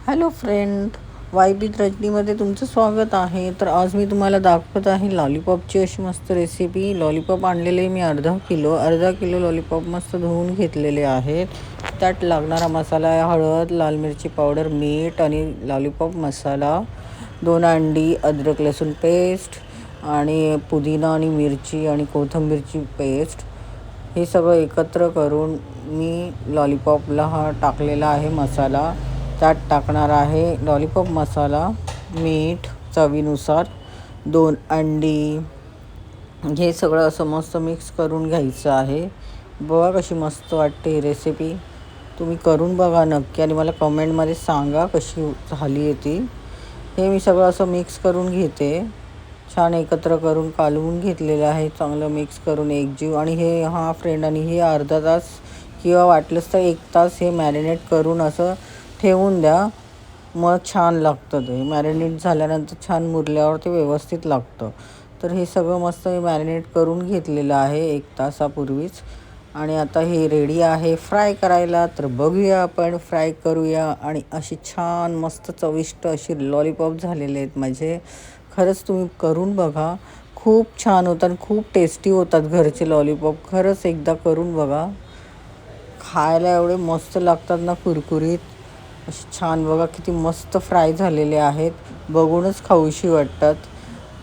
Hello friend, Y with रजनीमध्ये तुमचं स्वागत आहे. तर आज मी तुम्हाला दाखवत आहे लॉलीपॉपची अशी मस्त रेसिपी. लॉलीपॉप आणलेले मी अर्धा किलो लॉलीपॉप मस्त धुवून घेतलेले आहेत. त्यात लागणारा मसाला आहे हळद, लाल मिरची पावडर, मीठ आणि लॉलीपॉप मसाला, 2 अंडी, अद्रक लसूण पेस्ट आणि पुदिना आणि मिरची आणि कोथिंबीरची पेस्ट. हे सगळं एकत्र करून मी लॉलीपॉपला हा टाकलेला आहे मसाला. त्यात टाकणार आहे लॉलीपॉप मसाला, मीठ चवीनुसार, 2 अंडी. हे सगळं असं मस्त मिक्स करून घ्यायचं आहे. बघा कशी मस्त वाटते ही रेसिपी. तुम्ही करून बघा नक्की आणि मला कमेंटमध्ये सांगा कशी झाली आहे ती. हे मी सगळं असं मिक्स करून घेते. छान एकत्र करून कालवून घेतलेलं आहे, चांगलं मिक्स करून एकजीव. आणि हे फ्रेंड, आणि हे अर्धा तास किंवा वाटलंच तर 1 तास हे मॅरिनेट करून असं ठेवून द्या. मग छान लागतं ते. मॅरिनेट झाल्यानंतर छान मुरल्यावर ते व्यवस्थित लागतं. तर हे सगळं मस्त मी मॅरिनेट करून घेतलेलं आहे 1 तासापूर्वीच. आणि आता हे रेडी आहे फ्राय करायला. तर बघूया आपण, फ्राय करूया. आणि अशी छान मस्त चविष्ट अशी लॉलीपॉप झालेले आहेत माझे. खरंच तुम्ही करून बघा, खूप छान होतात, खूप टेस्टी होतात घरचे लॉलीपॉप. खरंच एकदा करून बघा. खायला एवढे मस्त लागतात ना, कुरकुरीत असे छान. बघा किती मस्त फ्राय झालेले आहेत, बघूनच खाऊशी वाटतात.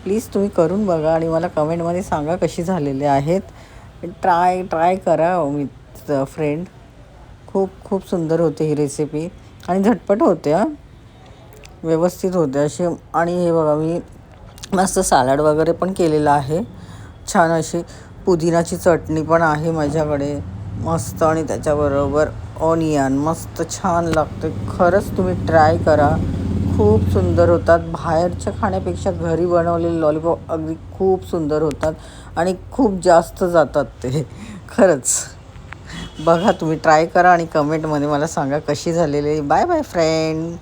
प्लीज तुम्ही करून बघा आणि मला कमेंटमध्ये सांगा कशी झालेले आहेत. ट्राय करा विथ फ्रेंड. खूप खूप सुंदर होते ही रेसिपी आणि झटपट होते व्यवस्थित होते असे. आणि हे बघा, मी मस्त सॅलड वगैरे पण केलेलं आहे. छान अशी पुदिनाची चटणी पण आहे माझ्याकडे मस्त, आणि त्याच्याबरोबर ऑनियन मस्त छान लागते. खरंच तुम्ही ट्राय करा, खूप सुंदर होतात. बाहेरच्या खाण्यापेक्षा घरी बनवलेले लॉलीपॉप अगदी खूप सुंदर होतात आणि खूप जास्त जातात ते. खरंच बघा, तुम्ही ट्राय करा आणि कमेंटमध्ये मला सांगा कशी झालेली. Bye bye friend.